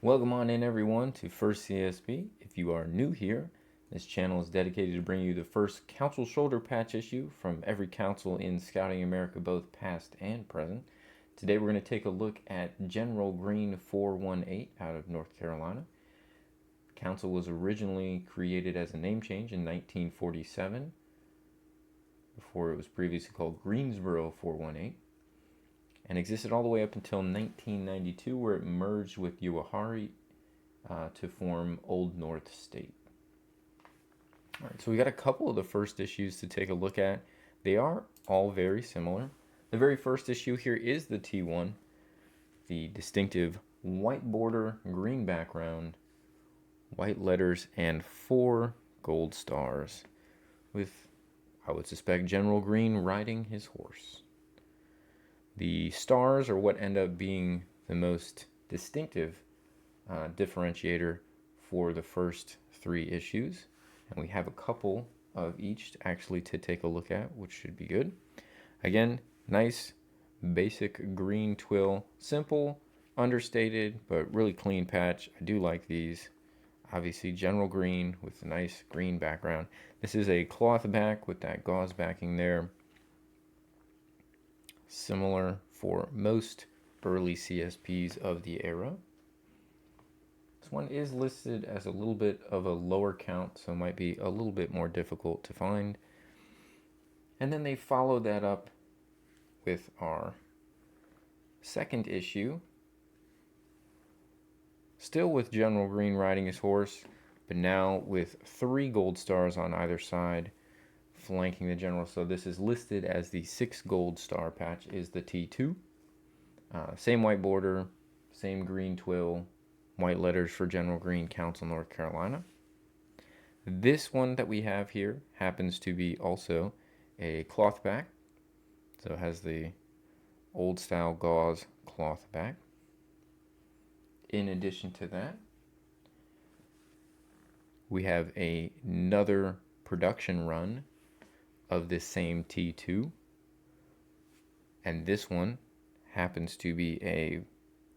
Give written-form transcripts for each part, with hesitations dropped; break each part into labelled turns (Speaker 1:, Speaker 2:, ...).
Speaker 1: Welcome on in everyone to First CSP. If you are new here, this channel is dedicated to bring you the first council shoulder patch issue from every council in Scouting America, both past and present. Today we're going to take a look at General Greene 418 out of North Carolina. Council was originally created as a name change in 1947, before it was previously called Greensboro 418. And existed all the way up until 1992, where it merged with Uwharrie to form Old North State. All right, so we got a couple of the first issues to take a look at. They are all very similar. The very first issue here is the T1, the distinctive white border, green background, white letters, and 4 gold stars, with, I would suspect, General Greene riding his horse. The stars are what end up being the most distinctive differentiator for the first 3 issues. And we have a couple of each actually to take a look at, which should be good. Again, nice basic green twill, simple, understated, but really clean patch. I do like these. Obviously General Greene with a nice green background. This is a cloth back with that gauze backing there. Similar for most early CSPs of the era. This one is listed as a little bit of a lower count, so it might be a little bit more difficult to find. And then they follow that up with our second issue, still with General Greene riding his horse, but now with 3 gold stars on either side flanking the general. So this is listed as the 6 gold star patch, is the T2. Same white border, same green twill, white letters for General Greene, Council, North Carolina. This one that we have here happens to be also a cloth back. So it has the old style gauze cloth back. In addition to that, we have another production run of this same T2, and this one happens to be a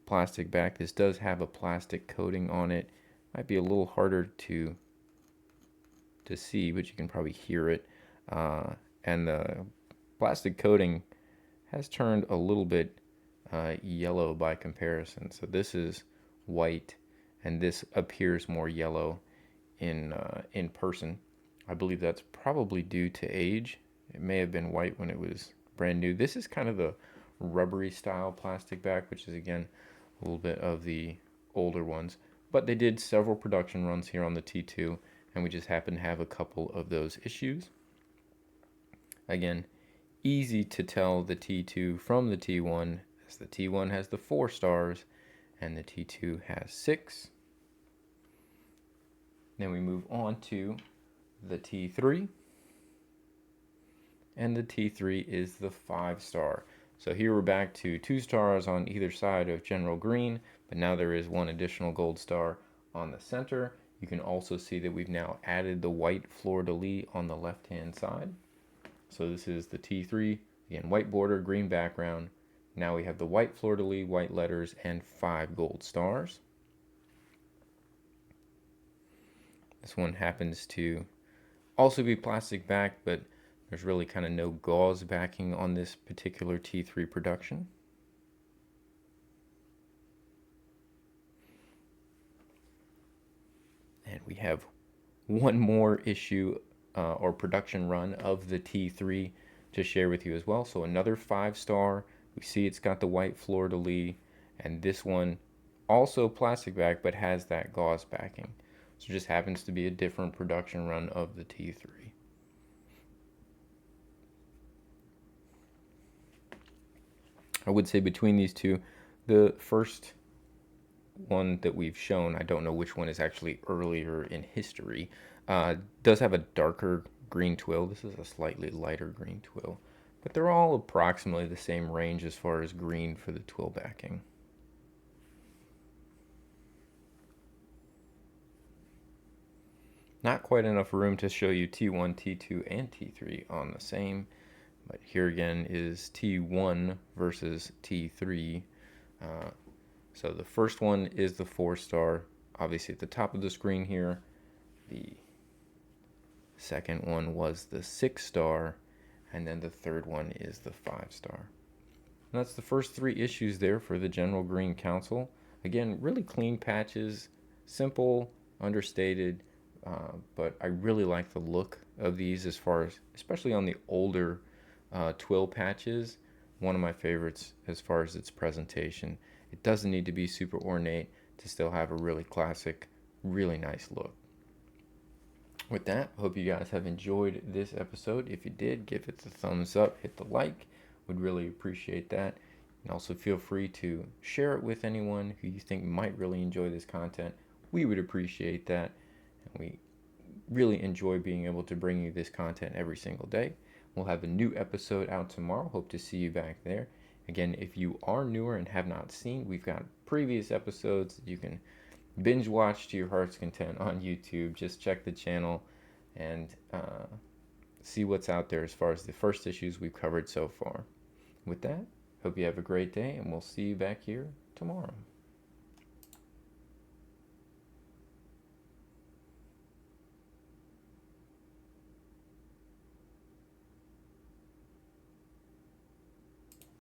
Speaker 1: plastic back. This does have a plastic coating on it. Might be a little harder to see, but you can probably hear it. And the plastic coating has turned a little bit yellow by comparison. So this is white, and this appears more yellow in person. I believe that's probably due to age. It may have been white when it was brand new. This is kind of the rubbery style plastic back, which is again a little bit of the older ones. But they did several production runs here on the T2, and we just happen to have a couple of those issues. Again, easy to tell the T2 from the T1, as the T1 has the 4 stars and the T2 has 6. Then we move on to the T3, and the T3 is the 5 star. So here we're back to 2 stars on either side of General Greene, but now there is 1 additional gold star on the center. You can also see that we've now added the white fleur-de-lis on the left hand side. So this is the T3, again, white border, green background. Now we have the white fleur-de-lis, white letters, and 5 gold stars. This one happens to also be plastic back, but there's really kind of no gauze backing on this particular T3 production. And we have one more issue or production run of the T3 to share with you as well. So another 5 star. We see it's got the white fleur-de-lis, and this one also plastic back, but has that gauze backing. So it just happens to be a different production run of the T3. I would say between these two, the first one that we've shown, I don't know which one is actually earlier in history, does have a darker green twill. This is a slightly lighter green twill, but they're all approximately the same range as far as green for the twill backing. Not quite enough room to show you T1, T2, and T3 on the same, but here again is T1 versus T3. So the first one is the 4-star, obviously at the top of the screen here. The second one was the 6-star, and then the third one is the 5-star. And that's the first 3 issues there for the General Greene Council. Again, really clean patches, simple, understated, but I really like the look of these as far as, especially on the older twill patches, one of my favorites as far as its presentation. It doesn't need to be super ornate to still have a really classic, really nice look. With that, I hope you guys have enjoyed this episode. If you did, give it the thumbs up, hit the like. Would really appreciate that. And also feel free to share it with anyone who you think might really enjoy this content. We would appreciate that. And we really enjoy being able to bring you this content every single day. We'll have a new episode out tomorrow. Hope to see you back there. Again, if you are newer and have not seen, we've got previous episodes that you can binge watch to your heart's content on YouTube. Just check the channel and see what's out there as far as the first issues we've covered so far. With that, hope you have a great day, and we'll see you back here tomorrow.